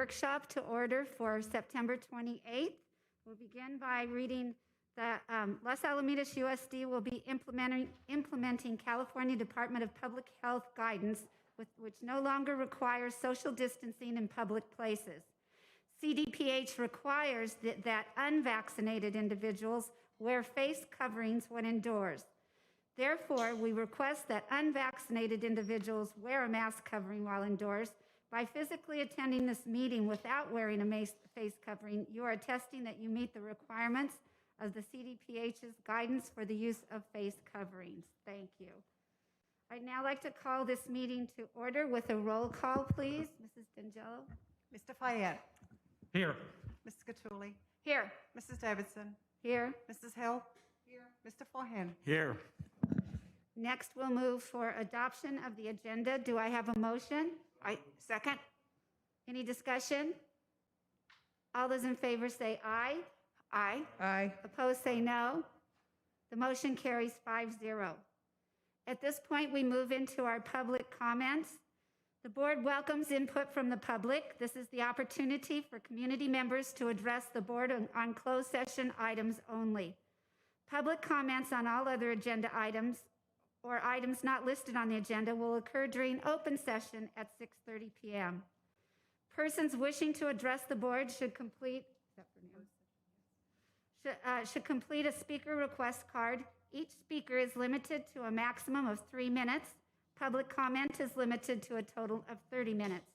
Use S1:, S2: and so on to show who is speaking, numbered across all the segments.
S1: workshop to order for September 28th. We'll begin by reading that Los Alamitos USD will be implementing California Department of Public Health guidance, which no longer requires social distancing in public places. CDPH requires that unvaccinated individuals wear face coverings when indoors. Therefore, we request that unvaccinated individuals wear a mask covering while indoors. By physically attending this meeting without wearing a face covering, you are attesting that you meet the requirements of the CDPH's guidance for the use of face coverings. Thank you. I'd now like to call this meeting to order with a roll call, please. Mrs. D'Angelo.
S2: Mr. Fayette.
S3: Here.
S2: Mrs. Catulli.
S1: Here.
S2: Mrs. Davidson.
S1: Here.
S2: Mrs. Hill. Here. Mr. Forehand.
S3: Here.
S1: Next, we'll move for adoption of the agenda. Do I have a motion?
S2: Second.
S1: Any discussion? All those in favor say aye.
S2: Aye.
S4: Aye.
S1: Opposed say no. The motion carries 5-0. At this point, we move into our public comments. The board welcomes input from the public. This is the opportunity for community members to address the board on closed session items only. Public comments on all other agenda items or items not listed on the agenda will occur during open session at 6:30 p.m. Persons wishing to address the board should complete a speaker request card. Each speaker is limited to a maximum of 3 minutes. Public comment is limited to a total of 30 minutes.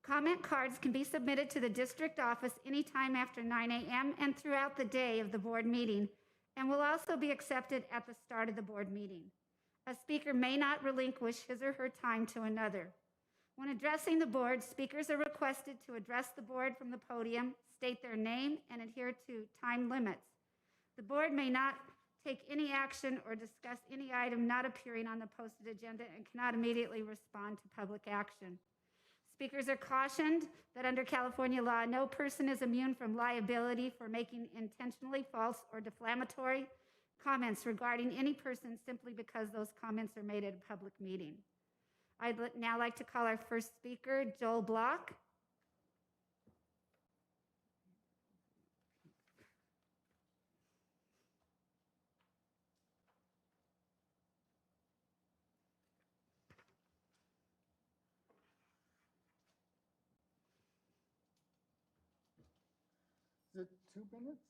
S1: Comment cards can be submitted to the district office anytime after 9 a.m. and throughout the day of the board meeting, and will also be accepted at the start of the board meeting. A speaker may not relinquish his or her time to another. When addressing the board, speakers are requested to address the board from the podium, state their name, and adhere to time limits. The board may not take any action or discuss any item not appearing on the posted agenda and cannot immediately respond to public action. Speakers are cautioned that under California law, no person is immune from liability for making intentionally false or defamatory comments regarding any person simply because those comments are made at a public meeting. I'd now like to call our first speaker, Joel Block.
S4: Is it 2 minutes?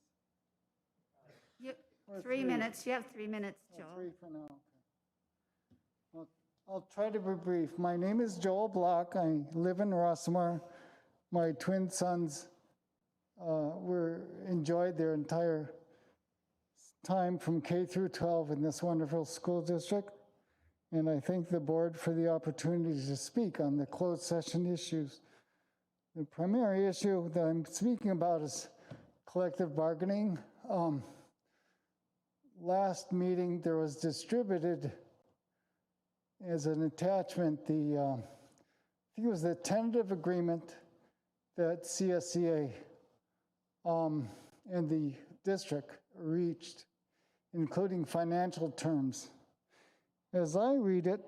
S1: 3 minutes. You have 3 minutes, Joel.
S4: 3 for now. Okay. I'll try to be brief. My name is Joel Block. I live in Rossmore. My twin sons enjoyed their entire time from K through 12 in this wonderful school district. And I thank the board for the opportunity to speak on the closed session issues. The primary issue that I'm speaking about is collective bargaining. Last meeting, there was distributed as an attachment I think it was the tentative agreement that CSCA and the district reached, including financial terms. As I read it,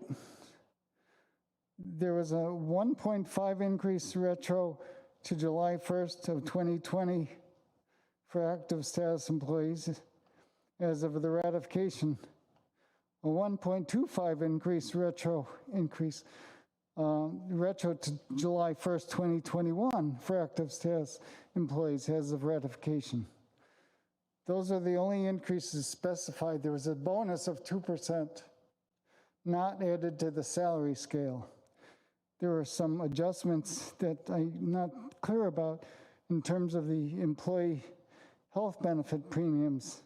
S4: there was a 1.5 increase retro to July 1st of 2020 for active status employees as of the ratification, a 1.25 retro to July 1st, 2021 for active status employees as of ratification. Those are the only increases specified. There was a bonus of 2% not added to the salary scale. There were some adjustments that I'm not clear about in terms of the employee health benefit premiums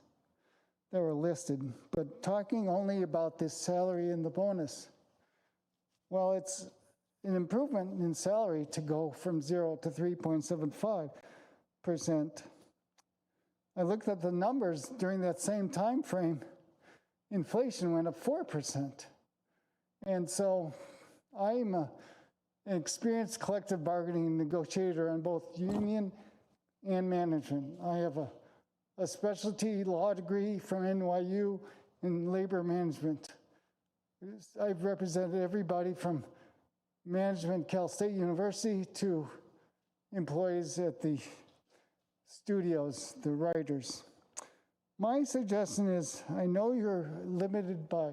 S4: that were listed, but talking only about this salary and the bonus, well, it's an improvement in salary to go from 0 to 3.75%. I looked at the numbers during that same time frame. Inflation went up 4%. And so I'm an experienced collective bargaining negotiator on both union and management. I have a specialty law degree from NYU in labor management. I've represented everybody from management, Cal State University, to employees at the studios, the writers. My suggestion is, I know you're limited by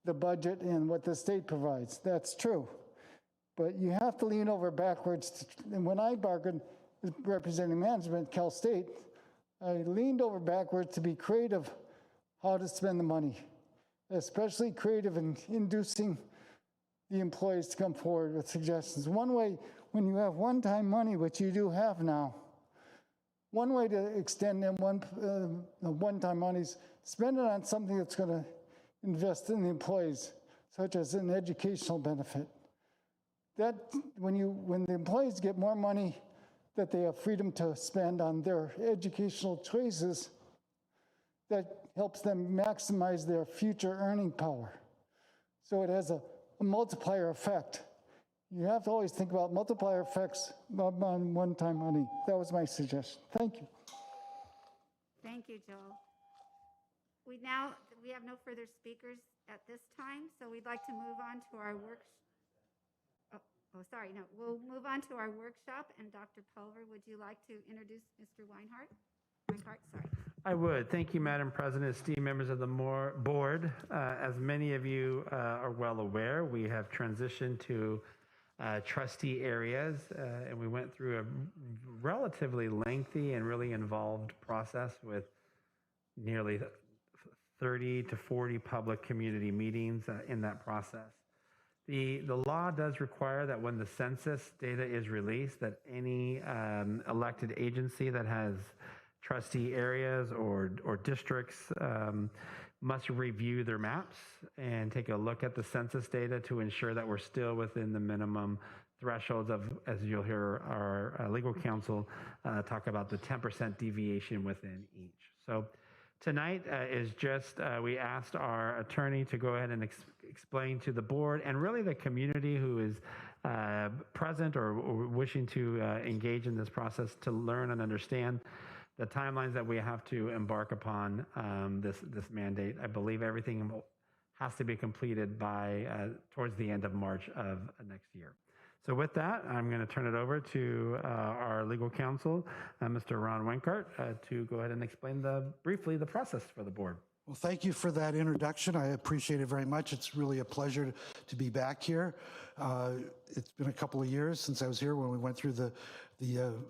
S4: the budget and what the state provides. That's true. But you have to lean over backwards. And when I bargained representing management, Cal State, I leaned over backwards to be creative how to spend the money, especially creative in inducing the employees to come forward with suggestions. One way, when you have one-time money, which you do have now, one way to extend them one-time monies, spend it on something that's going to invest in the employees, such as an educational benefit. That when the employees get more money that they have freedom to spend on their educational choices, that helps them maximize their future earning power. So it has a multiplier effect. You have to always think about multiplier effects on one-time money. That was my suggestion. Thank you.
S1: Thank you, Joel. We have no further speakers at this time, so we'd like to move on to our we'll move on to our workshop, and Dr. Pulver, would you like to introduce Mr. Wenkart, sorry.
S3: I would. Thank you, Madam President, esteemed members of the board. As many of you are well aware, we have transitioned to trustee areas, and we went through a relatively lengthy and really involved process with nearly 30 to 40 public community meetings in that process. The law does require that when the census data is released, that any elected agency that has trustee areas or districts must review their maps and take a look at the census data to ensure that we're still within the minimum thresholds of, as you'll hear our legal counsel talk about, the 10% deviation within each. So tonight is just, we asked our attorney to go ahead and explain to the board and really the community who is present or wishing to engage in this process to learn and understand the timelines that we have to embark upon this mandate. I believe everything has to be completed by towards the end of March of next year. So with that, I'm going to turn it over to our legal counsel, Mr. Ron Wenkart, to go ahead and explain briefly the process for the board.
S5: Well, thank you for that introduction. I appreciate it very much. It's really a pleasure to be back here. It's been a couple of years since I was here when we went through the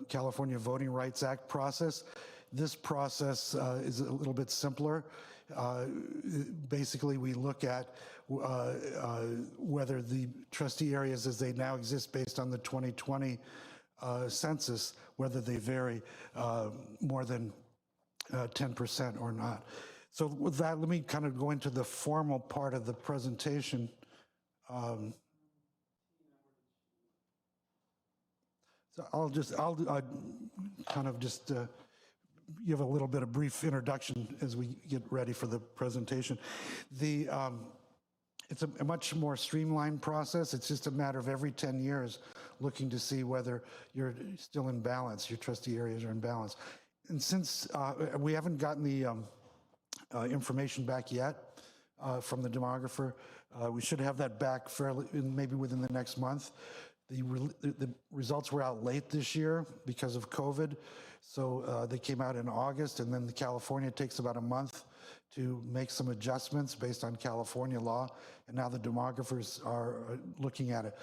S5: California Voting Rights Act process. This process is a little bit simpler. Basically, we look at whether the trustee areas as they now exist based on the 2020 census, whether they vary more than 10% or not. So with that, let me kind of go into the formal part of the presentation. So I'll kind of just give a little bit of brief introduction as we get ready for the presentation. It's a much more streamlined process. It's just a matter of every 10 years looking to see whether you're still in balance, your trustee areas are in balance. And since we haven't gotten the information back yet from the demographer, we should have that back maybe within the next month. The results were out late this year because of COVID. So they came out in August, and then California takes about a month to make some adjustments based on California law. And now the demographers are looking at it.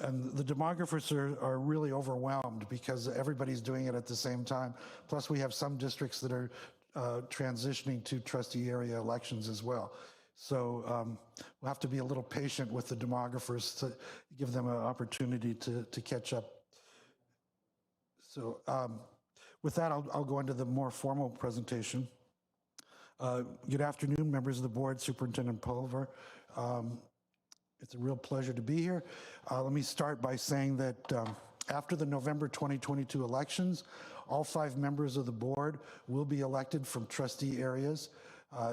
S5: And the demographers are really overwhelmed because everybody's doing it at the same time. Plus, we have some districts that are transitioning to trustee area elections as well. So we'll have to be a little patient with the demographers to give them an opportunity to catch up. So with that, I'll go into the more formal presentation. Good afternoon, members of the board, Superintendent Pulver. It's a real pleasure to be here. Let me start by saying that after the November 2022 elections, all 5 members of the board will be elected from trustee areas.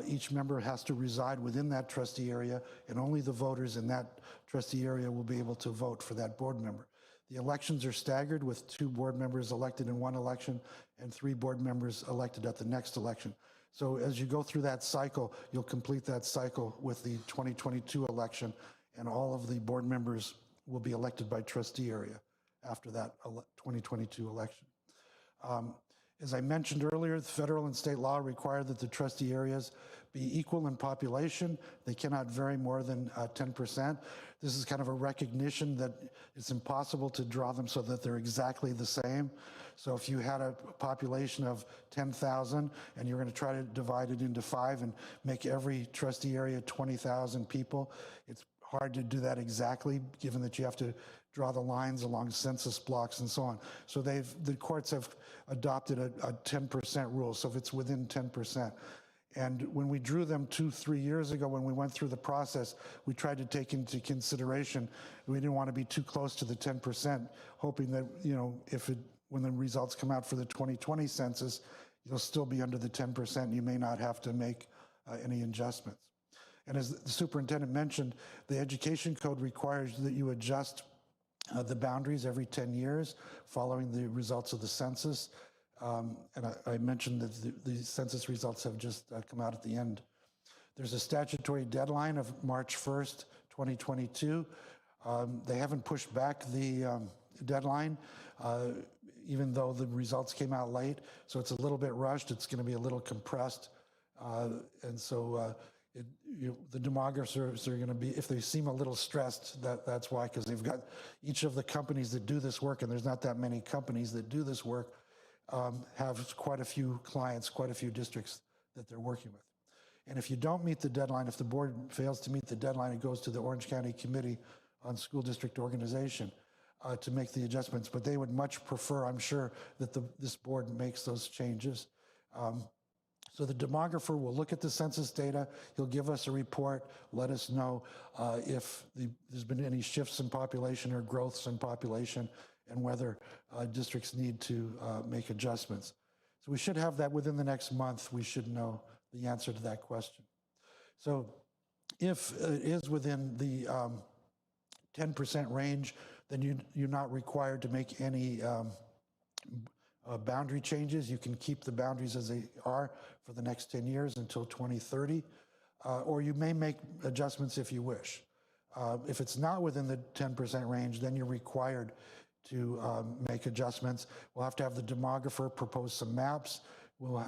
S5: Each member has to reside within that trustee area, and only the voters in that trustee area will be able to vote for that board member. The elections are staggered with 2 board members elected in one election and 3 board members elected at the next election. So as you go through that cycle, you'll complete that cycle with the 2022 election, and all of the board members will be elected by trustee area after that 2022 election. As I mentioned earlier, the federal and state law require that the trustee areas be equal in population. They cannot vary more than 10%. This is kind of a recognition that it's impossible to draw them so that they're exactly the same. So if you had a population of 10,000 and you're going to try to divide it into 5 and make every trustee area 20,000 people, it's hard to do that exactly, given that you have to draw the lines along census blocks and so on. So the courts have adopted a 10% rule, so if it's within 10%. And when we drew them 2-3 years ago, when we went through the process, we tried to take into consideration, we didn't want to be too close to the 10%, hoping that, when the results come out for the 2020 census, you'll still be under the 10%, and you may not have to make any adjustments. And as the superintendent mentioned, the education code requires that you adjust the boundaries every 10 years following the results of the census. And I mentioned that the census results have just come out at the end. There's a statutory deadline of March 1st, 2022. They haven't pushed back the deadline, even though the results came out late. So it's a little bit rushed. It's going to be a little compressed. And so the demographers are going to be, if they seem a little stressed, that's why, because they've got each of the companies that do this work, and there's not that many companies that do this work, have quite a few clients, quite a few districts that they're working with. And if you don't meet the deadline, if the board fails to meet the deadline, it goes to the Orange County Committee on School District Organization to make the adjustments. But they would much prefer, I'm sure, that this board makes those changes. So the demographer will look at the census data. He'll give us a report, let us know if there's been any shifts in population or growths in population, and whether districts need to make adjustments. So we should have that within the next month. We should know the answer to that question. So if it is within the 10% range, then you're not required to make any boundary changes. You can keep the boundaries as they are for the next 10 years until 2030, or you may make adjustments if you wish. If it's not within the 10% range, then you're required to make adjustments. We'll have to have the demographer propose some maps. We'll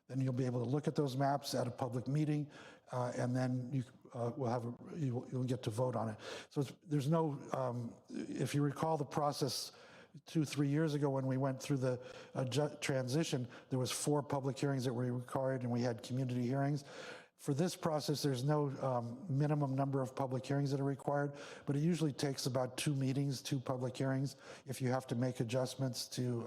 S5: then you'll be able to look at those maps at a public meeting, and then you'll get to vote on it. So there's no, if you recall the process 2-3 years ago when we went through the transition, there was 4 public hearings that were required, and we had community hearings. For this process, there's no minimum number of public hearings that are required, but it usually takes about 2 meetings, 2 public hearings, if you have to make adjustments to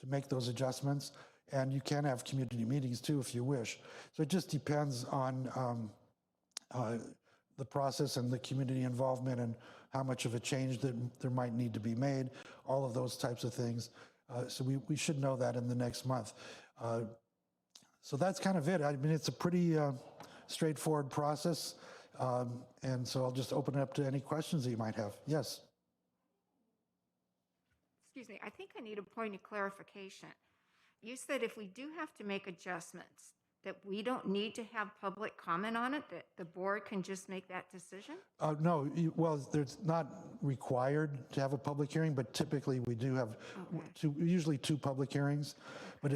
S5: make those adjustments. And you can have community meetings too, if you wish. So it just depends on the process and the community involvement and how much of a change that there might need to be made, all of those types of things. So we should know that in the next month. So that's kind of it. I mean, it's a pretty straightforward process. And so I'll just open it up to any questions that you might have. Yes.
S6: Excuse me, I think I need a point of clarification. You said if we do have to make adjustments, that we don't need to have public comment on it, that the board can just make that decision?
S5: No, well, there's not required to have a public hearing, but typically we do have usually 2 public hearings, but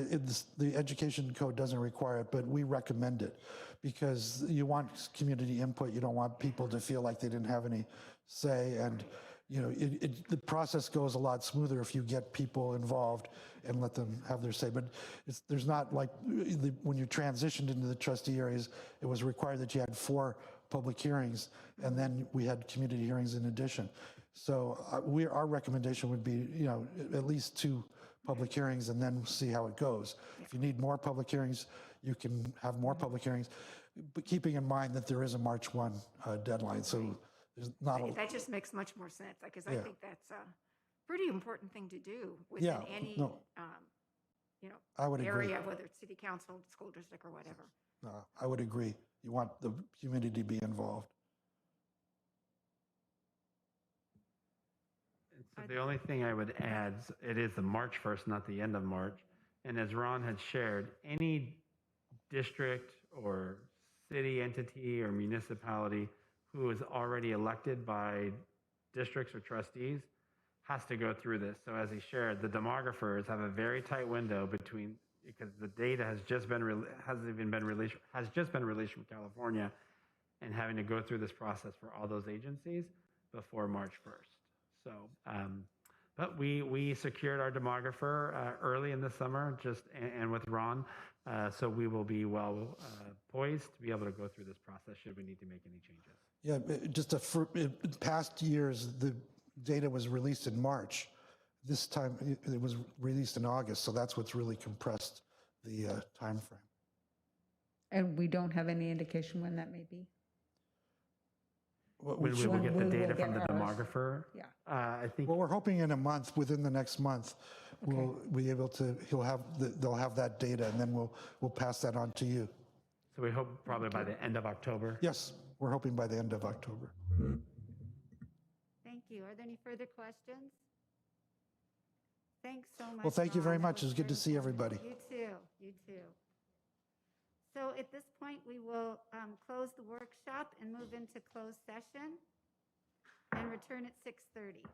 S5: the education code doesn't require it, but we recommend it because you want community input. You don't want people to feel like they didn't have any say, and the process goes a lot smoother if you get people involved and let them have their say. But there's not like when you transitioned into the trustee areas, it was required that you had 4 public hearings, and then we had community hearings in addition. So our recommendation would be, at least 2 public hearings, and then see how it goes. If you need more public hearings, you can have more public hearings, but keeping in mind that there is a March 1 deadline. So there's not
S6: that just makes much more sense, because I think that's a pretty important thing to do within any
S5: I would
S6: area,
S5: agree.
S6: whether it's city council, school district, or whatever.
S5: I would agree. You want the community to be involved.
S3: So the only thing I would add, it is the March 1st, not the end of March. And as Ron had shared, any district or city entity or municipality who is already elected by districts or trustees has to go through this. So as he shared, the demographers have a very tight window between, because the data has just been released from California, and having to go through this process for all those agencies before March 1st. So, but we secured our demographer early in the summer, and with Ron, so we will be well poised to be able to go through this process should we need to make any changes.
S5: Yeah, in past years, the data was released in March. This time it was released in August, so that's what's really compressed the time frame.
S7: And we don't have any indication when that may be?
S3: When we will get the
S7: when we
S3: data
S7: will
S3: from the
S7: get ours.
S3: demographer,
S7: Yeah.
S3: I think
S5: Well, we're hoping in a month, within the next month, we'll be able to, they'll have that data, and then we'll pass that on to you.
S3: so. We hope probably by the end of October.
S5: Yes, we're hoping by the end of October.
S1: Thank you. Are there any further questions? Thanks so much.
S5: Well, thank you very
S1: Ron. That
S5: much. It was good to
S1: very
S5: see everybody.
S1: informative. You too. You too. So at this point, we will close the workshop and move into closed session and return at 6:30.